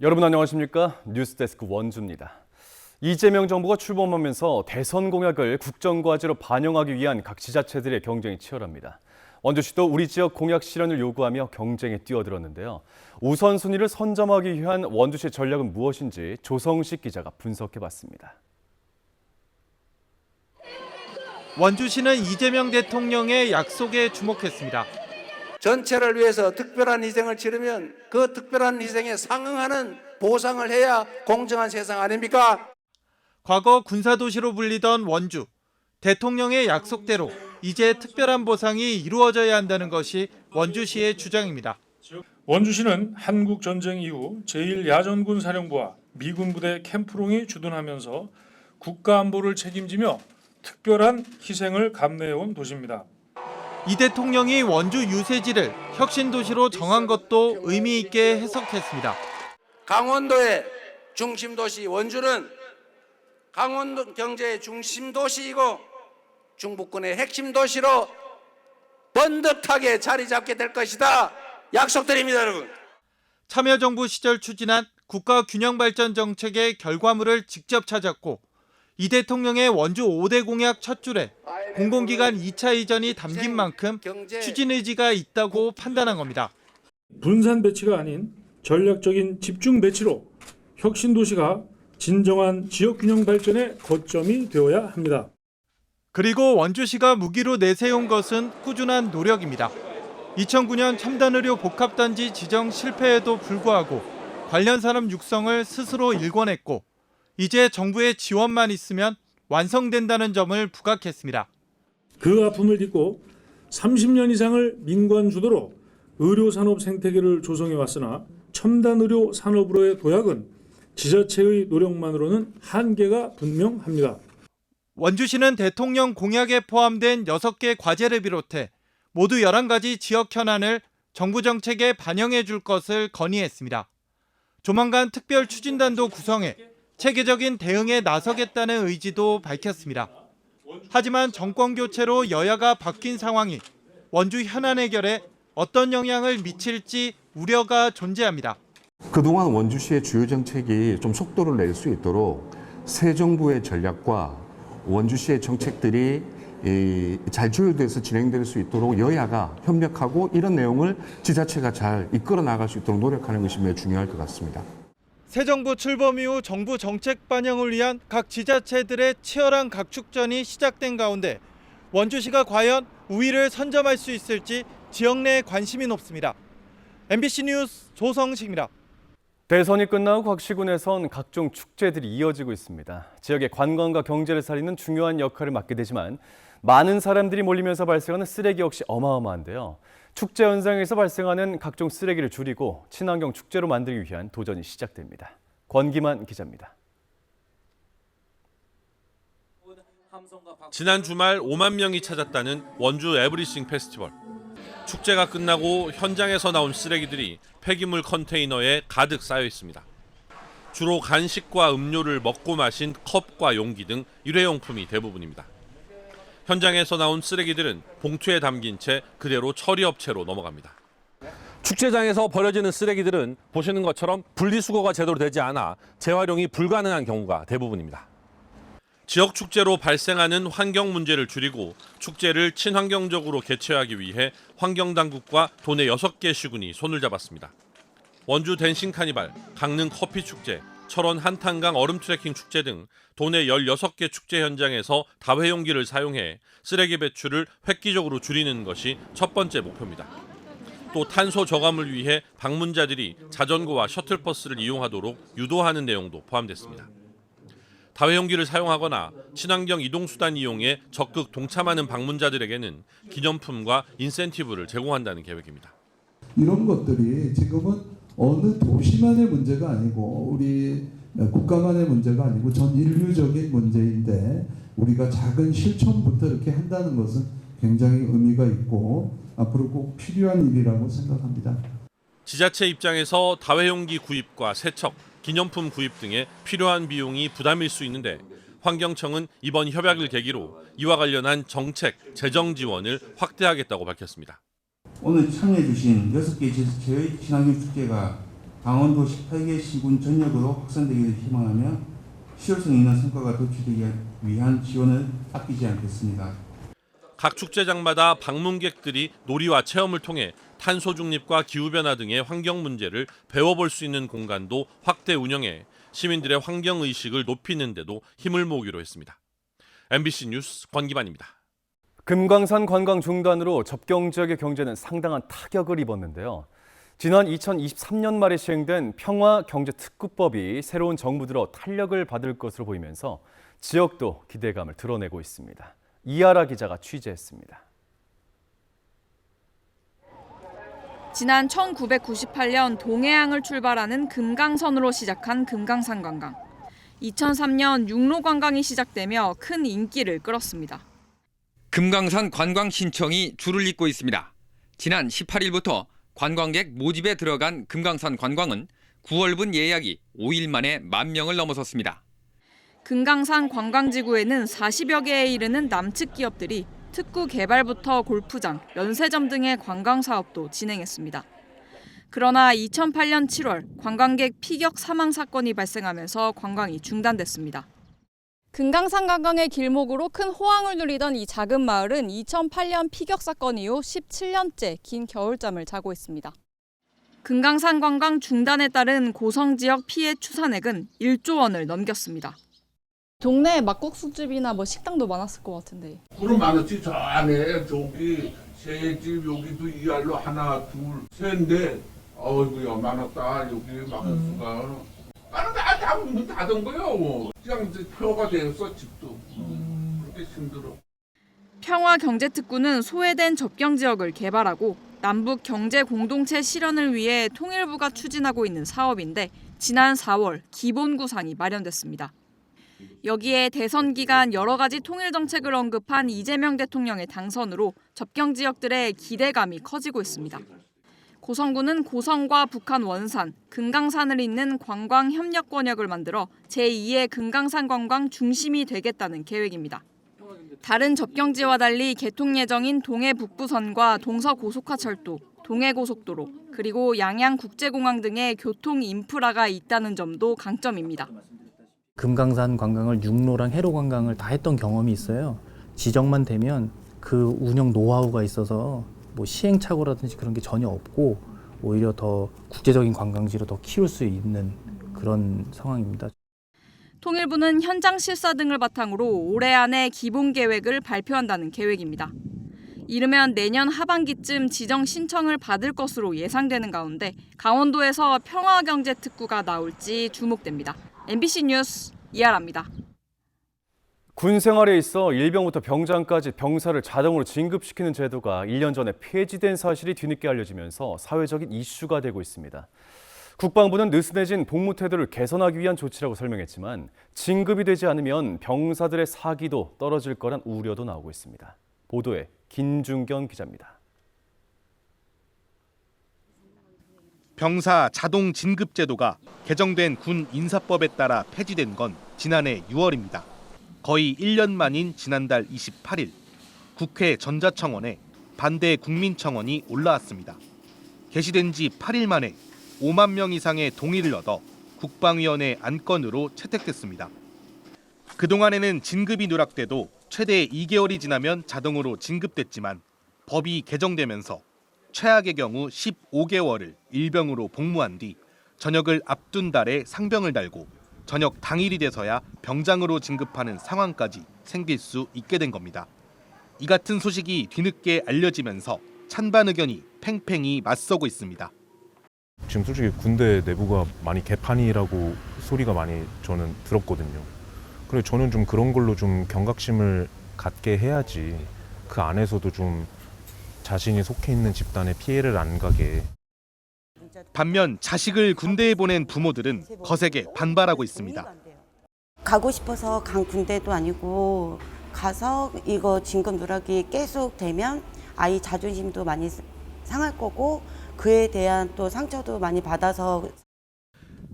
여러분 안녕하십니까? 뉴스데스크 원주입니다. 이재명 정부가 출범하면서 대선 공약을 국정과제로 반영하기 위한 각 지자체들의 경쟁이 치열합니다. 원주시도 우리 지역 공약 실현을 요구하며 경쟁에 뛰어들었는데요. 우선순위를 선점하기 위한 원주시의 전략은 무엇인지 조성식 기자가 분석해봤습니다. 원주시는 이재명 대통령의 약속에 주목했습니다. 전체를 위해서 특별한 희생을 치르면 그 특별한 희생에 상응하는 보상을 해야 공정한 세상 아닙니까? 과거 군사도시로 불리던 원주. 대통령의 약속대로 이제 특별한 보상이 이루어져야 한다는 것이 원주시의 주장입니다. 원주시는 한국전쟁 이후 제1야전군 사령부와 미군 부대 캠프롱이 주둔하면서 국가안보를 책임지며 특별한 희생을 감내해온 도시입니다. 이 대통령이 원주 유세지를 혁신도시로 정한 것도 의미 있게 해석했습니다. 강원도의 중심도시 원주는 강원도 경제의 중심도시이고 중부권의 핵심 도시로 번듯하게 자리 잡게 될 것이다. 약속드립니다, 여러분. 참여정부 시절 추진한 국가균형발전 정책의 결과물을 직접 찾았고 이 대통령의 원주 5대 공약 첫 줄에 공공기관 2차 이전이 담긴 만큼 추진 의지가 있다고 판단한 겁니다. 분산 배치가 아닌 전략적인 집중 배치로 혁신도시가 진정한 지역균형 발전의 거점이 되어야 합니다. 그리고 원주시가 무기로 내세운 것은 꾸준한 노력입니다. 2009년 첨단의료 복합단지 지정 실패에도 불구하고 관련 산업 육성을 스스로 일궈냈고 이제 정부의 지원만 있으면 완성된다는 점을 부각했습니다. 그 아픔을 딛고 30년 이상을 민관 주도로 의료산업 생태계를 조성해 왔으나 첨단 의료 산업으로의 도약은 지자체의 노력만으로는 한계가 분명합니다. 원주시는 대통령 공약에 포함된 6개 과제를 비롯해 모두 11가지 지역 현안을 정부 정책에 반영해 줄 것을 건의했습니다. 조만간 특별 추진단도 구성해 체계적인 대응에 나서겠다는 의지도 밝혔습니다. 하지만 정권 교체로 여야가 바뀐 상황이 원주 현안 해결에 어떤 영향을 미칠지 우려가 존재합니다. 그동안 원주시의 주요 정책이 좀 속도를 낼 수 있도록 새 정부의 전략과 원주시의 정책들이 잘 조율돼서 진행될 수 있도록 여야가 협력하고 이런 내용을 지자체가 잘 이끌어 나갈 수 있도록 노력하는 것이 매우 중요할 것 같습니다. 새 정부 출범 이후 정부 정책 반영을 위한 각 지자체들의 치열한 각축전이 시작된 가운데 원주시가 과연 우위를 선점할 수 있을지 지역 내에 관심이 높습니다. MBC 뉴스 조성식입니다. 대선이 끝나고 각 시군에선 각종 축제들이 이어지고 있습니다. 지역의 관광과 경제를 살리는 중요한 역할을 맡게 되지만 많은 사람들이 몰리면서 발생하는 쓰레기 역시 어마어마한데요. 축제 현장에서 발생하는 각종 쓰레기를 줄이고 친환경 축제로 만들기 위한 도전이 시작됩니다. 권기만 기자입니다. 지난 주말 5만 명이 찾았다는 원주 에브리싱 페스티벌. 축제가 끝나고 현장에서 나온 쓰레기들이 폐기물 컨테이너에 가득 쌓여 있습니다. 주로 간식과 음료를 먹고 마신 컵과 용기 등 일회용품이 대부분입니다. 현장에서 나온 쓰레기들은 봉투에 담긴 채 그대로 처리업체로 넘어갑니다. 축제장에서 버려지는 쓰레기들은 보시는 것처럼 분리수거가 제대로 되지 않아 재활용이 불가능한 경우가 대부분입니다. 지역 축제로 발생하는 환경 문제를 줄이고 축제를 친환경적으로 개최하기 위해 환경당국과 도내 6개 시군이 손을 잡았습니다. 원주 댄싱 카니발, 강릉 커피 축제, 철원 한탄강 얼음 트레킹 축제 등 도내 16개 축제 현장에서 다회용기를 사용해 쓰레기 배출을 획기적으로 줄이는 것이 첫 번째 목표입니다. 또 탄소 저감을 위해 방문자들이 자전거와 셔틀버스를 이용하도록 유도하는 내용도 포함됐습니다. 다회용기를 사용하거나 친환경 이동수단 이용에 적극 동참하는 방문자들에게는 기념품과 인센티브를 제공한다는 계획입니다. 이런 것들이 지금은 어느 도시만의 문제가 아니고 우리 국가만의 문제가 아니고 전 인류적인 문제인데 우리가 작은 실천부터 이렇게 한다는 것은 굉장히 의미가 있고 앞으로 꼭 필요한 일이라고 생각합니다. 지자체 입장에서 다회용기 구입과 세척, 기념품 구입 등에 필요한 비용이 부담일 수 있는데 환경청은 이번 협약을 계기로 이와 관련한 정책, 재정 지원을 확대하겠다고 밝혔습니다. 오늘 참여해 주신 6개 지자체의 친환경 축제가 강원도 18개 시군 전역으로 확산되기를 희망하며 실효성 있는 성과가 도출되기 위한 지원을 아끼지 않겠습니다. 각 축제장마다 방문객들이 놀이와 체험을 통해 탄소 중립과 기후변화 등의 환경 문제를 배워볼 수 있는 공간도 확대 운영해 시민들의 환경의식을 높이는 데도 힘을 모으기로 했습니다. MBC 뉴스 권기반입니다. 금강산 관광 중단으로 접경 지역의 경제는 상당한 타격을 입었는데요. 지난 2023년 말에 시행된 평화경제특구법이 새로운 정부 들어 탄력을 받을 것으로 보이면서 지역도 기대감을 드러내고 있습니다. 이하라 기자가 취재했습니다. 지난 1998년 동해항을 출발하는 금강선으로 시작한 금강산 관광. 2003년 육로 관광이 시작되며 큰 인기를 끌었습니다. 금강산 관광 신청이 줄을 잇고 있습니다. 지난 18일부터 관광객 모집에 들어간 금강산 관광은 9월분 예약이 5일 만에 10,000명을 넘어섰습니다. 금강산 관광지구에는 40여 개에 이르는 남측 기업들이 특구 개발부터 골프장, 면세점 등의 관광 사업도 진행했습니다. 그러나 2008년 7월 관광객 피격 사망 사건이 발생하면서 관광이 중단됐습니다. 금강산 관광의 길목으로 큰 호황을 누리던 이 작은 마을은 2008년 피격 사건 이후 17년째 긴 겨울잠을 자고 있습니다. 금강산 관광 중단에 따른 고성 지역 피해 추산액은 1조 원을 넘겼습니다. 동네에 막국수집이나 식당도 많았을 것 같은데. 그럼 많았지. 저 안에 저기 세 집 여기도 이알로 하나 둘 셋인데 어이구야 많았다 여기 막국수가. 나는 다 문 닫은 거요. 그냥 이제 폐허가 되었어 집도. 그렇게 힘들어. 평화경제특구는 소외된 접경 지역을 개발하고 남북 경제 공동체 실현을 위해 통일부가 추진하고 있는 사업인데 지난 4월 기본 구상이 마련됐습니다. 여기에 대선 기간 여러 가지 통일 정책을 언급한 이재명 대통령의 당선으로 접경 지역들의 기대감이 커지고 있습니다. 고성군은 고성과 북한 원산, 금강산을 잇는 관광 협력 권역을 만들어 제2의 금강산 관광 중심이 되겠다는 계획입니다. 다른 접경지와 달리 개통 예정인 동해 북부선과 동서고속화철도, 동해고속도로, 그리고 양양국제공항 등의 교통 인프라가 있다는 점도 강점입니다. 금강산 관광을 육로랑 해로 관광을 다 했던 경험이 있어요. 지정만 되면 그 운영 노하우가 있어서 시행착오라든지 그런 게 전혀 없고 오히려 더 국제적인 관광지로 더 키울 수 있는 그런 상황입니다. 통일부는 현장 실사 등을 바탕으로 올해 안에 기본 계획을 발표한다는 계획입니다. 이르면 내년 하반기쯤 지정 신청을 받을 것으로 예상되는 가운데 강원도에서 평화경제특구가 나올지 주목됩니다. MBC 뉴스 이하라입니다. 군 생활에 있어 일병부터 병장까지 병사를 자동으로 진급시키는 제도가 1년 전에 폐지된 사실이 뒤늦게 알려지면서 사회적인 이슈가 되고 있습니다. 국방부는 느슨해진 복무 태도를 개선하기 위한 조치라고 설명했지만 진급이 되지 않으면 병사들의 사기도 떨어질 거란 우려도 나오고 있습니다. 보도에 김준경 기자입니다. 병사 자동 진급 제도가 개정된 군 인사법에 따라 폐지된 건 지난해 6월입니다. 거의 1년 만인 지난달 28일 국회 전자청원에 반대 국민청원이 올라왔습니다. 게시된 지 8일 만에 5만 명 이상의 동의를 얻어 국방위원회 안건으로 채택됐습니다. 그동안에는 진급이 누락돼도 최대 2개월이 지나면 자동으로 진급됐지만 법이 개정되면서 최악의 경우 15개월을 일병으로 복무한 뒤 전역을 앞둔 달에 상병을 달고 전역 당일이 돼서야 병장으로 진급하는 상황까지 생길 수 있게 된 겁니다. 이 같은 소식이 뒤늦게 알려지면서 찬반 의견이 팽팽히 맞서고 있습니다. 지금 솔직히 군대 내부가 많이 개판이라고 소리가 많이 저는 들었거든요. 그래서 저는 좀 그런 걸로 좀 경각심을 갖게 해야지 그 안에서도 좀 자신이 속해 있는 집단에 피해를 안 가게. 반면 자식을 군대에 보낸 부모들은 거세게 반발하고 있습니다. 가고 싶어서 간 군대도 아니고 가서 이거 진급 누락이 계속 되면 아이 자존심도 많이 상할 거고 그에 대한 또 상처도 많이 받아서.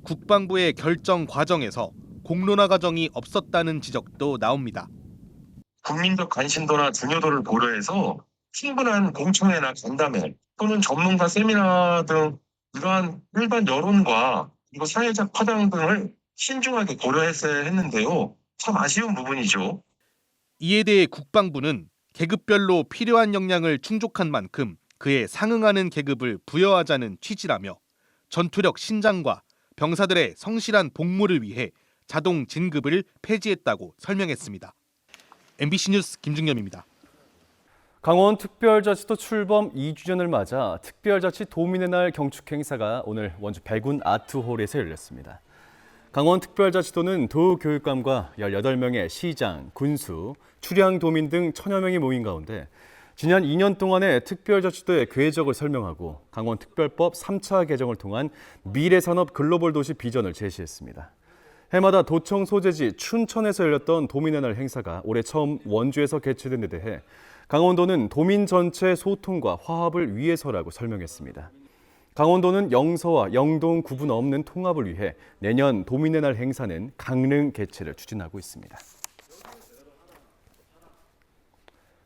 국방부의 결정 과정에서 공론화 과정이 없었다는 지적도 나옵니다. 국민적 관심도나 중요도를 고려해서 충분한 공청회나 간담회 또는 전문가 세미나 등 이러한 일반 여론과 이거 사회적 파장 등을 신중하게 고려했어야 했는데요. 참 아쉬운 부분이죠. 이에 대해 국방부는 계급별로 필요한 역량을 충족한 만큼 그에 상응하는 계급을 부여하자는 취지라며 전투력 신장과 병사들의 성실한 복무를 위해 자동 진급을 폐지했다고 설명했습니다. MBC 뉴스 김중겸입니다. 강원 특별자치도 출범 2주년을 맞아 특별자치 도민의 날 경축 행사가 오늘 원주 백운 아트홀에서 열렸습니다. 강원 특별자치도는 도교육감과 18명의 시장, 군수, 출향도민 등 1000여 명이 모인 가운데 지난 2년 동안의 특별자치도의 궤적을 설명하고 강원특별법 3차 개정을 통한 미래산업 글로벌 도시 비전을 제시했습니다. 해마다 도청 소재지 춘천에서 열렸던 도민의 날 행사가 올해 처음 원주에서 개최된 데 대해 강원도는 도민 전체의 소통과 화합을 위해서라고 설명했습니다. 강원도는 영서와 영동 구분 없는 통합을 위해 내년 도민의 날 행사는 강릉 개최를 추진하고 있습니다.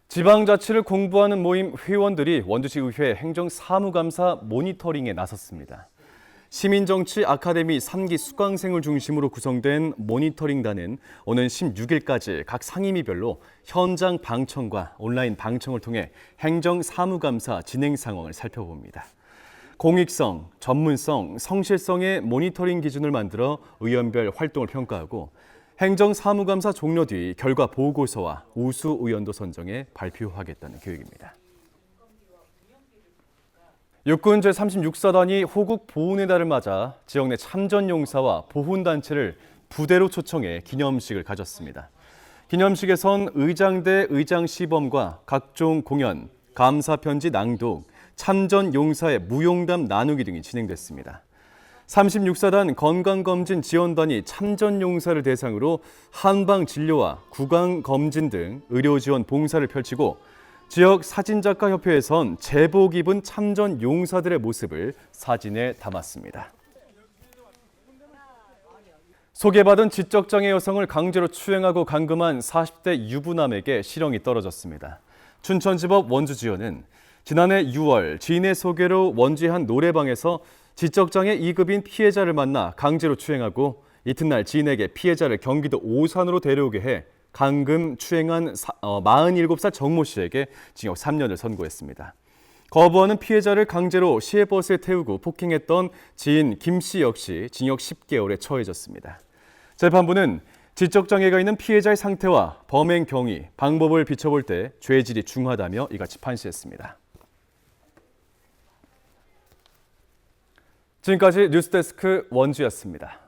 지방자치를 공부하는 모임 회원들이 원주시의회 행정사무감사 모니터링에 나섰습니다. 시민정치 아카데미 3기 수강생을 중심으로 구성된 모니터링단은 오는 16일까지 각 상임위별로 현장 방청과 온라인 방청을 통해 행정사무감사 진행 상황을 살펴봅니다. 공익성, 전문성, 성실성의 모니터링 기준을 만들어 의원별 활동을 평가하고 행정사무감사 종료 뒤 결과 보고서와 우수 의원도 선정해 발표하겠다는 계획입니다. 육군 제36사단이 호국 보훈의 달을 맞아 지역 내 참전용사와 보훈단체를 부대로 초청해 기념식을 가졌습니다. 기념식에선 의장대 의장 시범과 각종 공연, 감사편지 낭독, 참전용사의 무용담 나누기 등이 진행됐습니다. 36사단 건강검진 지원단이 참전용사를 대상으로 한방진료와 구강검진 등 의료지원 봉사를 펼치고 지역 사진작가협회에선 제복 입은 참전용사들의 모습을 사진에 담았습니다. 소개받은 지적장애 여성을 강제로 추행하고 감금한 40대 유부남에게 실형이 떨어졌습니다. 춘천지법 원주지원은 지난해 6월 지인의 소개로 원주의 한 노래방에서 지적장애 2급인 피해자를 만나 강제로 추행하고 이튿날 지인에게 피해자를 경기도 오산으로 데려오게 해 감금 추행한 47살 정모 씨에게 징역 3년을 선고했습니다. 거부하는 피해자를 강제로 시외버스에 태우고 폭행했던 지인 김 씨 역시 징역 10개월에 처해졌습니다. 재판부는 지적장애가 있는 피해자의 상태와 범행 경위, 방법을 비춰볼 때 죄질이 중하다며 이같이 판시했습니다. 지금까지 뉴스데스크 원주였습니다.